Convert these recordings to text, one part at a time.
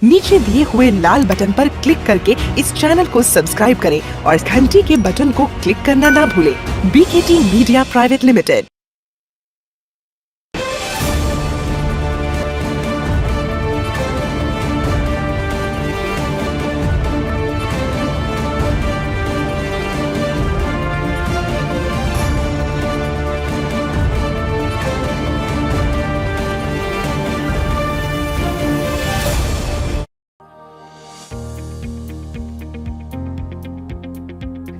नीचे दिए हुए लाल बटन पर क्लिक करके इस चैनल को सब्सक्राइब करें और घंटी के बटन को क्लिक करना ना भूलें। BKT media private limited.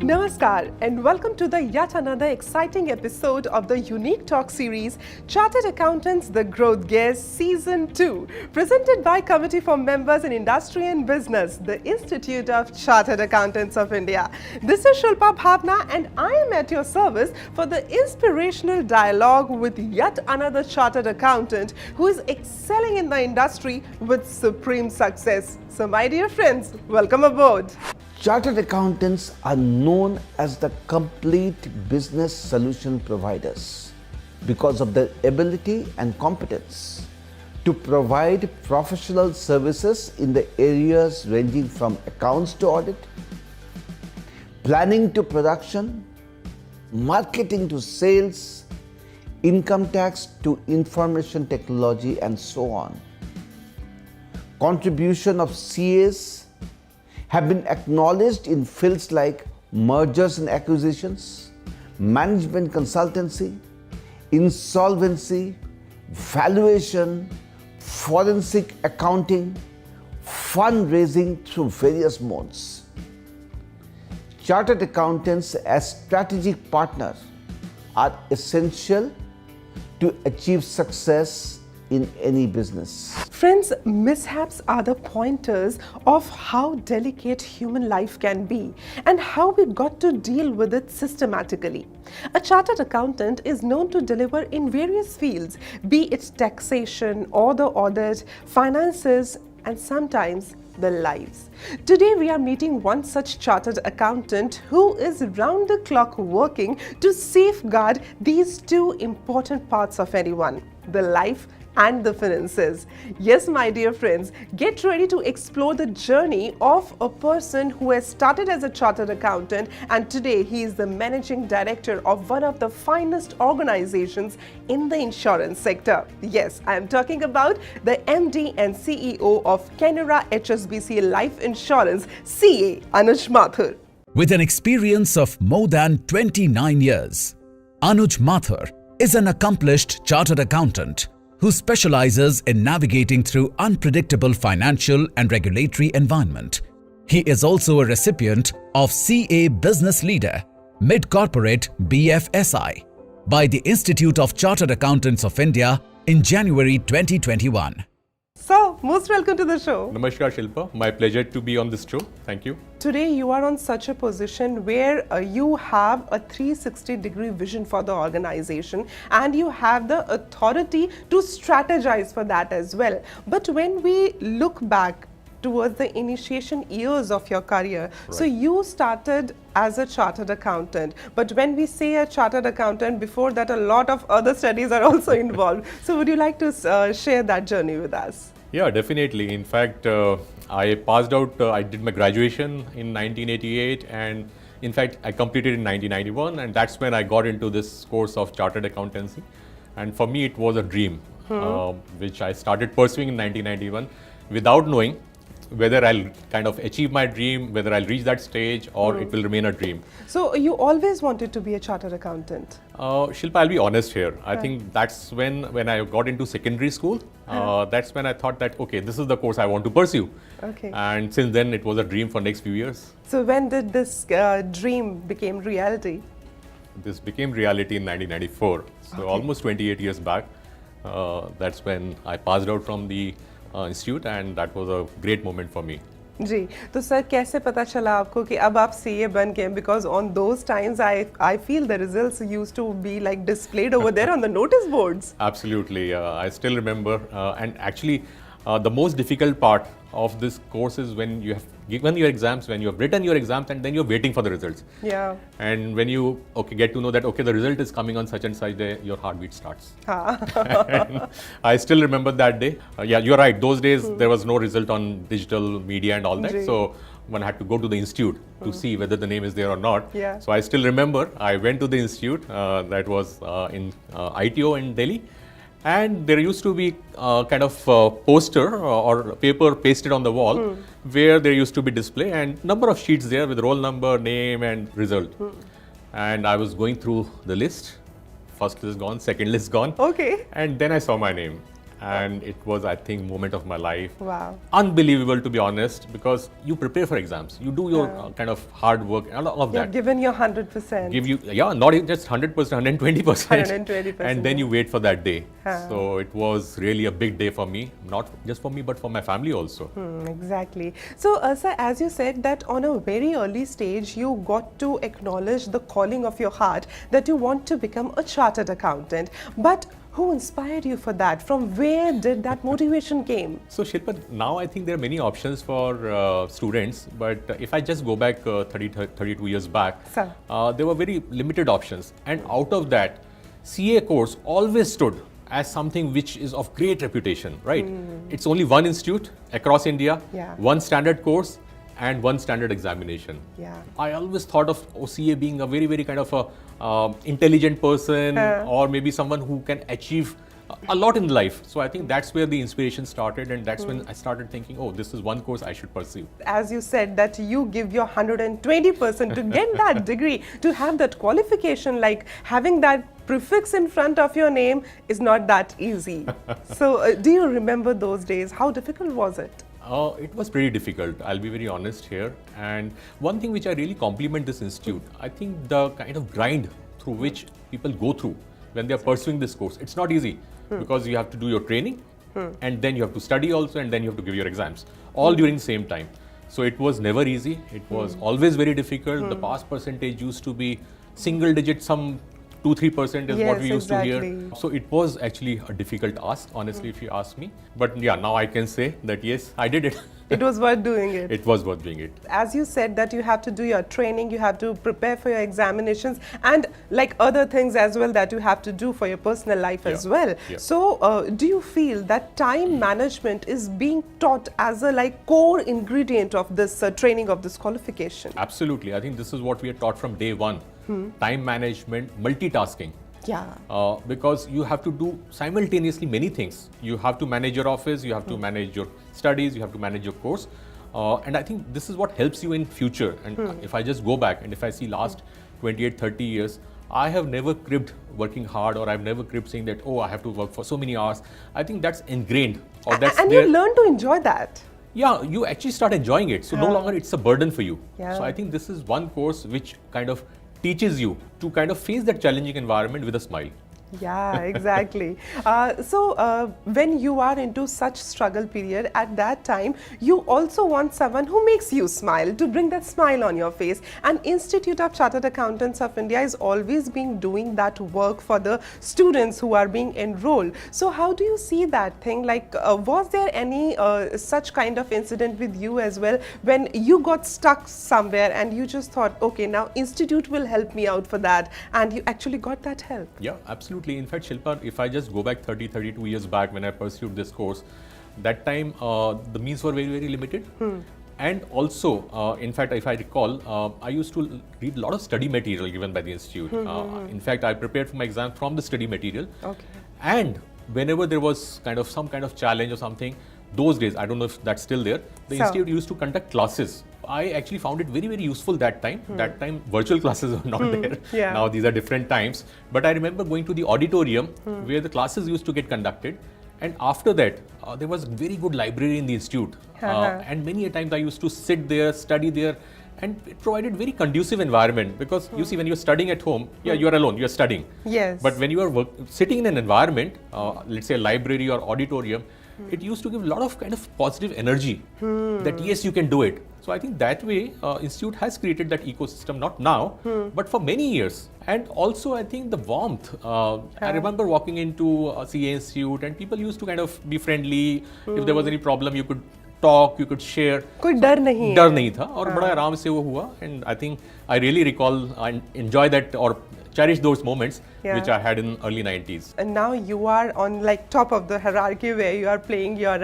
Namaskar and welcome to the yet another exciting episode of the Unique Talk series Chartered Accountants The Growth Gears Season 2, presented by Committee for Members in Industry and Business, the Institute of Chartered Accountants of India. This is Shilpa Bhawana and I am at your service for the inspirational dialogue with yet another Chartered Accountant who is excelling in the industry with supreme success. So my dear friends, welcome aboard. Chartered accountants are known as the complete business solution providers because of their ability and competence to provide professional services in the areas ranging from accounts to audit, planning to production, marketing to sales, income tax to information technology, and so on. Contribution of CAs have been acknowledged in fields like mergers and acquisitions, management consultancy, insolvency, valuation, forensic accounting, fundraising through various modes. Chartered accountants as strategic partners are essential to achieve success in any business. Friends, mishaps are the pointers of how delicate human life can be and how we got to deal with it systematically. A chartered accountant is known to deliver in various fields, be it taxation or the audit, finances, and sometimes the lives. Today we are meeting one such chartered accountant who is round the clock working to safeguard these two important parts of anyone, the life and the finances. Yes, my dear friends, get ready to explore the journey of a person who has started as a chartered accountant and today he is the managing director of one of the finest organizations in the insurance sector. Yes, I am talking about the MD and CEO of Canara HSBC Life Insurance, CA Anuj Mathur. With an experience of more than 29 years, Anuj Mathur is an accomplished chartered accountant who specializes in navigating through unpredictable financial and regulatory environment. He is also a recipient of CA Business Leader Mid-Corporate BFSI by the Institute of Chartered Accountants of India in January 2021. So, most welcome to the show. Namaskar Shilpa, my pleasure to be on this show. Thank you. Today you are on such a position where you have a 360-degree vision for the organization and you have the authority to strategize for that as well. But when we look back towards the initiation years of your career, right. So you started as a chartered accountant, but when we say a chartered accountant, before that a lot of other studies are also involved. So would you like to share that journey with us? Yeah, definitely. In fact, I passed out, I did my graduation in 1988 and in fact I completed in 1991 and that's when I got into this course of chartered accountancy. And for me it was a dream which I started pursuing in 1991 without knowing whether I'll kind of achieve my dream, whether I'll reach that stage or it will remain a dream. So you always wanted to be a chartered accountant? Shilpa, I'll be honest here. I think that's when I got into secondary school, that's when I thought that, okay, this is the course I want to pursue. Okay. And since then it was a dream for next few years. So when did this dream became reality? This became reality in 1994. So almost 28 years back. That's when I passed out from the institute and that was a great moment for me. जी, तो sir कैसे पता चला आपको कि अब आप CA बन गए? Because on those times I feel the results used to be like displayed over there on the notice boards. Absolutely, I still remember and actually the most difficult part of this course is when you have given your exams, when you have written your exams, and then you're waiting for the results. Yeah. And when you get to know that the result is coming on such and such day, your heartbeat starts. And I still remember that day. Yeah, you're right. Those days there was no result on digital media and all that. So one had to go to the institute to see whether the name is there or not. Yeah. So I still remember I went to the institute that was in ITO in Delhi. And there used to be kind of poster or paper pasted on the wall where there used to be display and number of sheets there with roll number, name and result. And I was going through the list. First list gone, second list gone. Okay. And then I saw my name. And it was, I think, moment of my life. Wow. Unbelievable, to be honest, because you prepare for exams. You do your kind of hard work and all of that. You've given your 100%. Give you, not even just 100%, 120%. 120%. And then you wait for that day. So it was really a big day for me, not just for me, but for my family also. Exactly. So, sir, as you said that on a very early stage, you got to acknowledge the calling of your heart that you want to become a chartered accountant. But who inspired you for that? From where did that motivation came? So Shilpa, now I think there are many options for students, but if I just go back 32 years back, there were very limited options. And out of that, CA course always stood as something which is of great reputation, right? It's only one institute across India, one standard course, and one standard examination. I always thought of OCA being a very, very kind of a intelligent person or maybe someone who can achieve a lot in life. So I think that's where the inspiration started, and that's when I started thinking, oh, this is one course I should pursue. As you said that you give your 120% to get that degree, to have that qualification, like having that prefix in front of your name is not that easy. So do you remember those days? How difficult was it? It was pretty difficult, I'll be very honest here. And one thing which I really compliment this institute, I think the kind of grind through which people go through when they are pursuing this course, it's not easy because you have to do your training and then you have to study also and then you have to give your exams all during the same time. So it was never easy. It was always very difficult. The pass percentage used to be single digit, some 2-3% is what we used to hear. So it was actually a difficult ask, honestly, if you ask me. But yeah, now I can say that yes, I did it. It was worth doing it. It was worth doing it. As you said that you have to do your training, you have to prepare for your examinations and like other things as well that you have to do for your personal life as well. So do you feel that time management is being taught as a like core ingredient of this training of this qualification? Absolutely. I think this is what we are taught from day one. Time management, multitasking. Because you have to do simultaneously many things. You have to manage your office, you have to manage your studies, you have to manage your course. And I think this is what helps you in future. And if I just go back and if I see last 28-30 years, I have never cribbed working hard, or I've never cribbed saying that, oh, I have to work for so many hours. I think that's ingrained. Or that's and you learn to enjoy that. Yeah, you actually start enjoying it. So no longer it's a burden for you. So I think this is one course which kind of teaches you to kind of face that challenging environment with a smile. Yeah, exactly. So when you are into such struggle period, at that time, you also want someone who makes you smile, to bring that smile on your face. And Institute of Chartered Accountants of India is always being doing that work for the students who are being enrolled. So how do you see that thing? Like, was there any such kind of incident with you as well, when you got stuck somewhere and you just thought, okay, now Institute will help me out for that, and you actually got that help? Yeah, absolutely. In fact, Shilpa, if I just go back 32 years back when I pursued this course, that time the means were very, very limited. And also, in fact, if I recall, I used to read a lot of study material given by the institute. In fact, I prepared for my exam from the study material. And whenever there was some kind of challenge or something, those days, I don't know if that's still there, the institute used to conduct classes. I actually found it very, very useful that time. That time, virtual classes were not there. Now these are different times. But I remember going to the auditorium where the classes used to get conducted. And after that, there was a very good library in the institute. And many a times I used to sit there, study there. And it provided very conducive environment, because you see, when you're studying at home, you are alone, you're studying. But when you are sitting in an environment, let's say a library or auditorium, it used to give a lot of kind of positive energy that yes, you can do it. So I think that way Institute has created that ecosystem, not now, but for many years. And also I think the warmth. I remember walking into CA Institute and people used to kind of be friendly. If there was any problem, you could talk, you could share. कोई डर नहीं है. डर नहीं था और बड़ा आराम से वो हुआ. And I think I really recall and enjoy that or cherish those moments which I had in early 90s. And now you are on like top of the hierarchy where you are playing your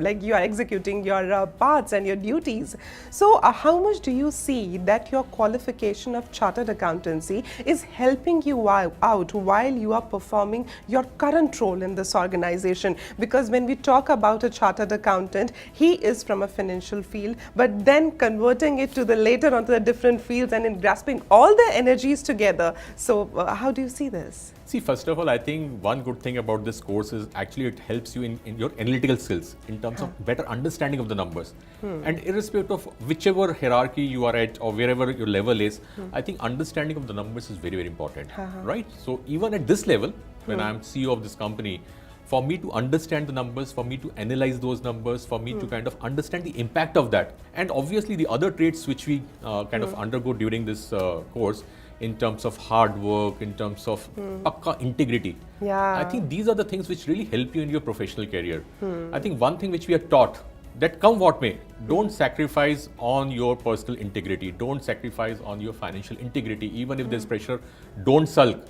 like you are executing your parts and your duties. So how much do you see that your qualification of chartered accountancy is helping you out while you are performing your current role in this organization? Because when we talk about a chartered accountant, he is from a financial field, but then converting it to the later onto the different fields and in grasping all the energies together. So how do you see this? See, first of all, I think one good thing about this course is actually it helps you in your analytical skills in terms of better understanding of the numbers. And irrespective of whichever hierarchy you are at or wherever your level is, I think understanding of the numbers is very, very important, right? So even at this level, when I'm CEO of this company, for me to understand the numbers, for me to analyze those numbers, for me to kind of understand the impact of that, and obviously the other traits which we kind of undergo during this course, in terms of hard work, in terms of pakka integrity. Yeah. I think these are the things which really help you in your professional career. I think one thing which we are taught, that come what may, don't sacrifice on your personal integrity, don't sacrifice on your financial integrity, even if there's pressure, don't sulk.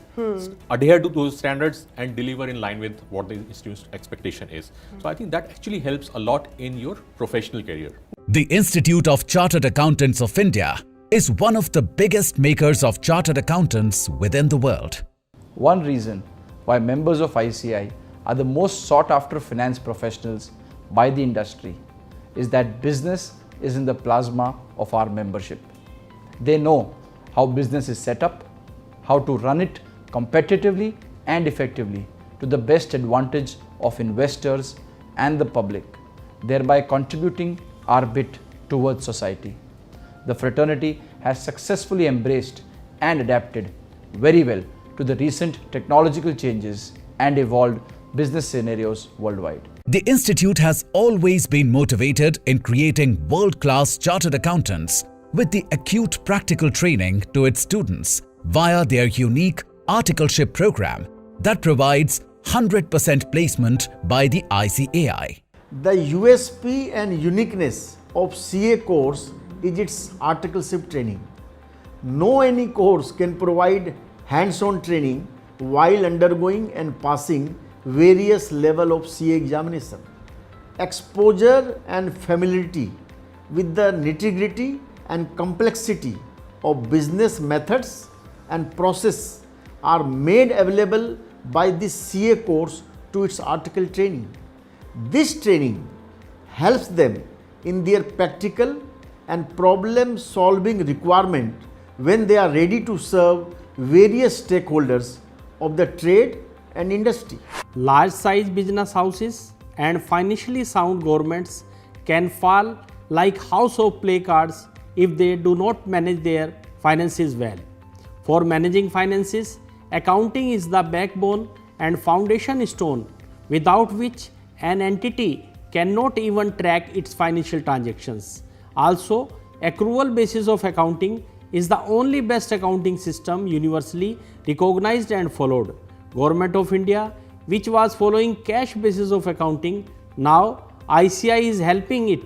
Adhere to those standards and deliver in line with what the institute's expectation is. So I think that actually helps a lot in your professional career. The Institute of Chartered Accountants of India is one of the biggest makers of chartered accountants within the world. One reason why members of ICI are the most sought after finance professionals by the industry is that business is in the plasma of our membership. They know how business is set up, how to run it competitively and effectively to the best advantage of investors and the public, thereby contributing our bit towards society. The fraternity has successfully embraced and adapted very well to the recent technological changes and evolved business scenarios worldwide. The Institute has always been motivated in creating world-class chartered accountants with the acute practical training to its students via their unique articleship program that provides 100% placement by the ICAI. The USP and uniqueness of CA course is its articleship training. No any course can provide hands-on training while undergoing and passing various level of CA examination. Exposure and familiarity with the nitty-gritty and complexity of business methods and process are made available by this CA course to its article training. This training helps them in their practical and problem solving requirement when they are ready to serve various stakeholders of the trade and industry. Large size business houses and financially sound governments can fall like house of play cards if they do not manage their finances well. For managing finances, accounting is the backbone and foundation stone without which an entity cannot even track its financial transactions. Also, accrual basis of accounting is the only best accounting system universally recognized and followed. Government of India, which was following cash basis of accounting, now ICI is helping it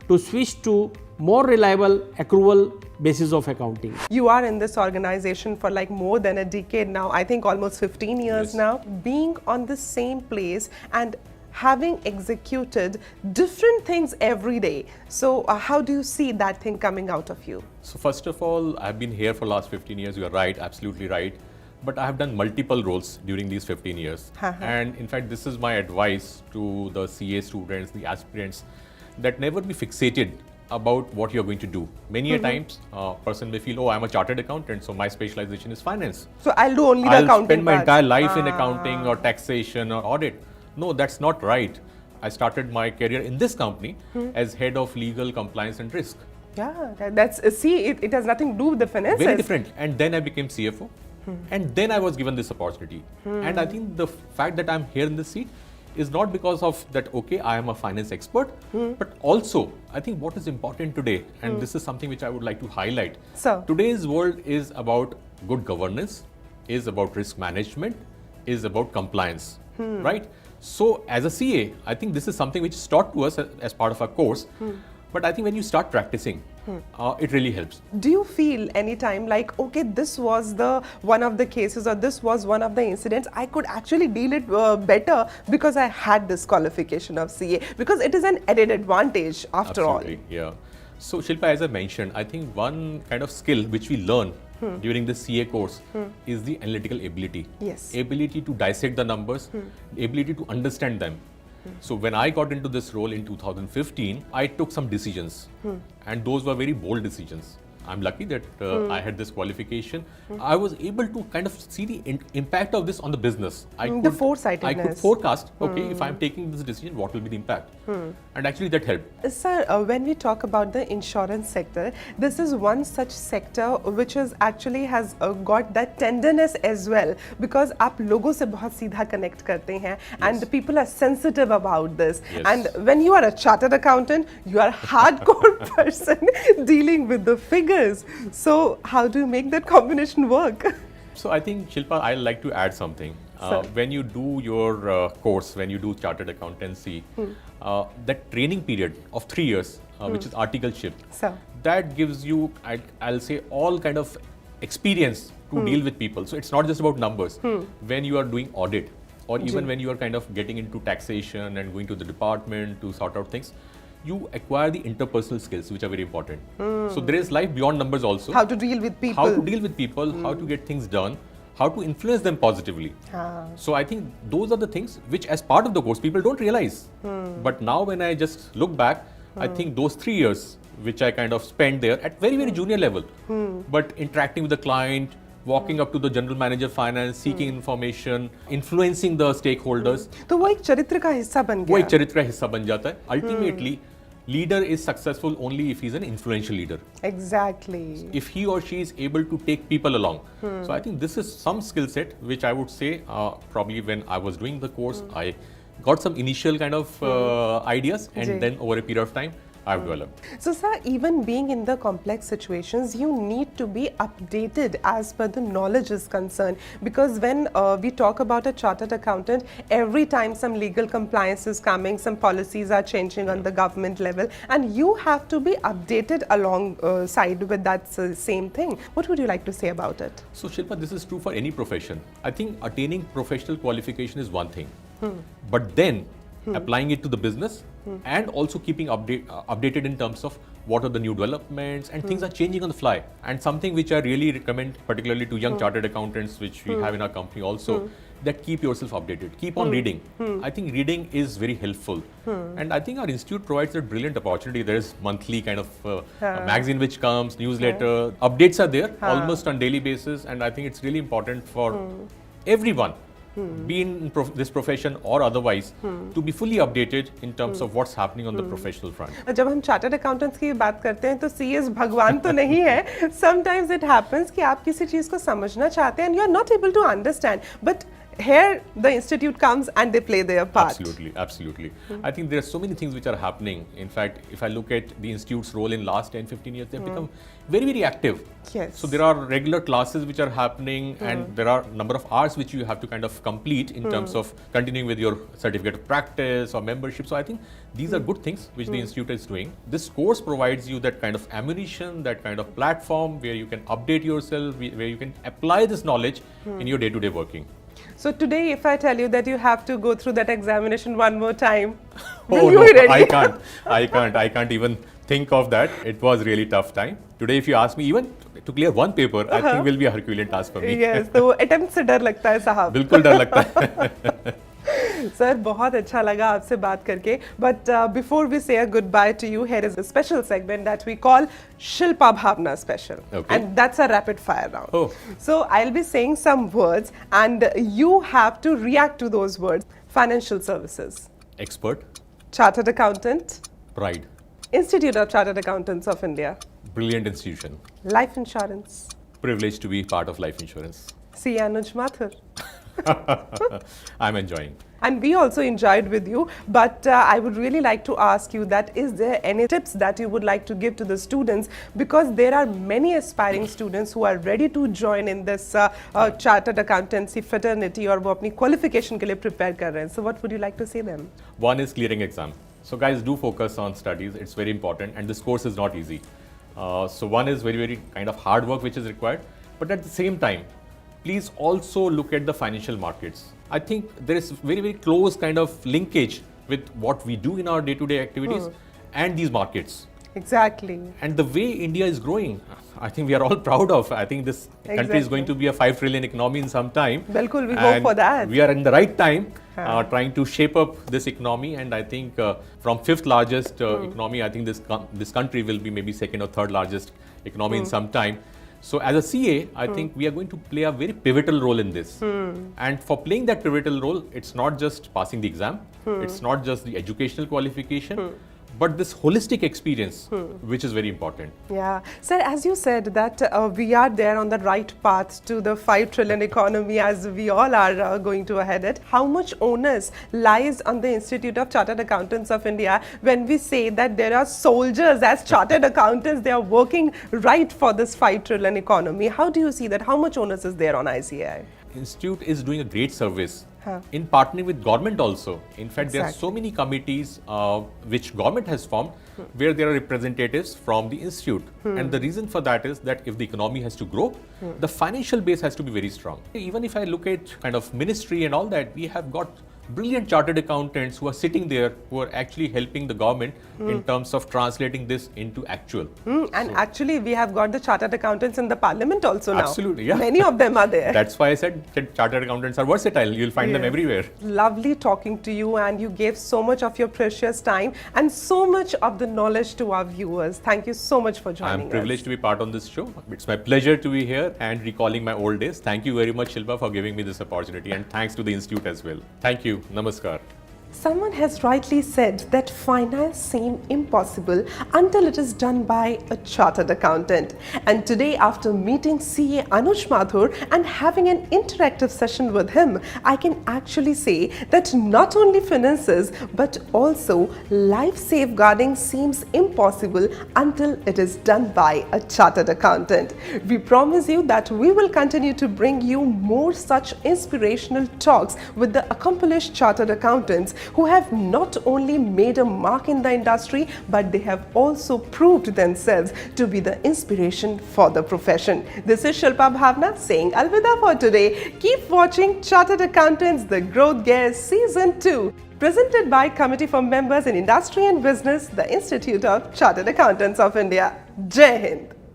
to switch to more reliable accrual basis of accounting. You are in this organization for like more than a decade now, I think almost 15 years now. Being on the same place and having executed different things every day. So how do you see that thing coming out of you? So first of all, I've been here for last 15 years, you are right, absolutely right. But I have done multiple roles during these 15 years. And in fact, this is my advice to the CA students, the aspirants, that never be fixated about what you're going to do. Many a times, a person may feel, oh, I'm a chartered accountant, so my specialization is finance. So I'll do only the I'll accounting spend my part. entire life in accounting or taxation or audit. No, that's not right. I started my career in this company as head of legal compliance and risk. Yeah, that's, see, it has nothing to do with the finances. Very different. And then I became CFO. And then I was given this opportunity. And I think the fact that I'm here in this seat is not because of that, okay, I am a finance expert, but also I think what is important today, and this is something which I would like to highlight. So, today's world is about good governance, is about risk management, is about compliance, right? So as a CA, I think this is something which is taught to us as part of our course. But I think when you start practicing, it really helps. Do you feel any time like, okay, this was the one of the cases or this was one of the incidents, I could actually deal it better because I had this qualification of CA, because it is an added advantage after Absolutely, yeah. So Shilpa, as I mentioned, I think one kind of skill which we learn during the CA course is the analytical ability. Yes. Ability to dissect the numbers, ability to understand them. So when I got into this role in 2015, I took some decisions and those were very bold decisions. I'm lucky that I had this qualification. I was able to kind of see the impact of this on the business. The foresightedness. I could forecast, okay, if I'm taking this decision, what will be the impact? And actually that helped. Sir, when we talk about the insurance sector, this is one such sector which is actually has got that tenderness as well, because आप लोगों से बहुत सीधा connect करते हैं, and people are sensitive about this. Yes. And when you are a chartered accountant, you are a hardcore person dealing with the figures. So how do you make that combination work? So I think, Shilpa, I'd like to add something. When you do your course, when you do chartered accountancy, that training period of 3 years, which is articleship, that gives you, I'll say, all kind of experience to deal with people. So it's not just about numbers. When you are doing audit, or even when you are kind of getting into taxation and going to the department to sort out things, you acquire the interpersonal skills, which are very important. So there is life beyond numbers also. How to deal with people. How to deal with people, how to get things done, how to influence them positively. So I think those are the things which, as part of the course, people don't realize. But now when I just look back, I think those 3 years which I kind of spent there at very, very junior level, but interacting with the client, walking up to the general manager finance, seeking information, influencing the stakeholders. तो वो एक चरित्र का हिस्सा बन गया. वो एक चरित्र का हिस्सा बन जाता है. Ultimately, leader is successful only if he's an influential leader. Exactly. If he or she is able to take people along. So I think this is some skill set which I would say probably when I was doing the course, I got some initial kind of ideas, and then over a period of time, I've developed. So sir, even being in the complex situations, you need to be updated as per the knowledge is concerned, because when we talk about a chartered accountant, every time some legal compliance is coming, some policies are changing on the government level, and you have to be updated alongside with that same thing. What would you like to say about it? So Shilpa, this is true for any profession. I think attaining professional qualification is one thing, but then applying it to the business and also keeping updated in terms of what are the new developments, and things are changing on the fly. And something which I really recommend, particularly to young chartered accountants, which we have in our company also, that keep yourself updated, keep on reading. I think reading is very helpful. And I think our institute provides a brilliant opportunity. There is monthly kind of a magazine which comes, newsletter, updates are there almost on daily basis, and I think it's really important for everyone, be in this profession or otherwise, to be fully updated in terms of what's happening on the professional front. जब हम chartered accountants की बात करते हैं तो CS भगवान तो नहीं है. Sometimes it happens कि आप किसी चीज को समझना चाहते हैं and you are not able to understand, but here the institute comes and they play their part. Absolutely, absolutely. I think there are so many things which are happening. In fact, if I look at the institute's role in last 10-15 years, they've become very, very active. Yes. So there are regular classes which are happening, and there are number of hours which you have to kind of complete in terms of continuing with your certificate of practice or membership. So I think these are good things which the institute is doing. This course provides you that kind of ammunition, that kind of platform where you can update yourself, where you can apply this knowledge in your day-to-day working. So today, if I tell you that you have to go through that examination one more time, Oh will you no, be ready? I can't even think of that. It was really tough time. Today, if you ask me, even to clear one paper, I think will be a Herculean task for me. Yes, तो attempt से डर लगता है साहब. बिल्कुल डर लगता है. सर बहुत अच्छा लगा आपसे बात करके, but before we say a goodbye to you, here is a special segment that we call Shilpa Bhawana Special, and that's a rapid fire round. So I'll be saying some words and you have to react to those words. Financial services. Expert. Chartered accountant. Pride. Institute of Chartered Accountants of India. Brilliant institution. Life insurance. Privileged to be part of life insurance. Mr Anuj Mathur. I'm enjoying. and we also enjoyed with you. But I would really like to ask you that is there any tips that you would like to give to the students, because there are many aspiring students who are ready to join in this chartered accountancy fraternity और वो अपनी qualification के लिए prepare कर रहे हैं. So what would you like to say them? One is clearing exam. So guys, do focus on studies. It's very important, and this course is not easy. So one is very kind of hard work which is required, but at the same time, please also look at the financial markets. I think there is very close kind of linkage with what we do in our day-to-day activities and these markets. Exactly. And the way India is growing, I think we are all proud of. I think this country is going to be a 5 trillion economy in some time. Bilkul, we hope for that. We are in the right time trying to shape up this economy, and I think from 5th largest economy, I think this country will be maybe 2nd or 3rd largest economy in some time. So as a CA, I think we are going to play a very pivotal role in this. And for playing that pivotal role, it's not just passing the exam, it's not just the educational qualification, but this holistic experience, which is very important. Yeah. Sir, as you said that we are there on the right path to the 5 trillion economy, as we all are going to head it. How much onus lies on the Institute of Chartered Accountants of India when we say that there are soldiers as chartered accountants, they are working right for this 5 trillion economy? How do you see that? How much onus is there on ICAI? Institute is doing a great service in partnering with government also. In fact, there are so many committees which government has formed where there are representatives from the institute. And the reason for that is that if the economy has to grow, the financial base has to be very strong. Even if I look at kind of ministry and all that, we have got brilliant chartered accountants who are sitting there, who are actually helping the government in terms of translating this into actual. And actually, we have got the chartered accountants in the parliament also now. Absolutely, yeah. Many of them are there. That's why I said that chartered accountants are versatile. You'll find them everywhere. Lovely talking to you, and you gave so much of your precious time and so much of the knowledge to our viewers. Thank you so much for joining us. I'm privileged to be part on this show. It's my pleasure to be here and recalling my old days. Thank you very much, Shilpa, for giving me this opportunity, and thanks to the institute as well. Thank you. Namaskar. Someone has rightly said that finance seems impossible until it is done by a chartered accountant. And today, after meeting CA Anuj Mathur and having an interactive session with him, I can actually say that not only finances but also life safeguarding seems impossible until it is done by a chartered accountant. We promise you that we will continue to bring you more such inspirational talks with the accomplished chartered accountants who have not only made a mark in the industry, but they have also proved themselves to be the inspiration for the profession. This is Shilpa Bhawana saying alvida for today. Keep watching Chartered Accountants The Growth Gear Season 2, presented by Committee for Members in Industry and Business, the Institute of Chartered Accountants of India. Jai Hind.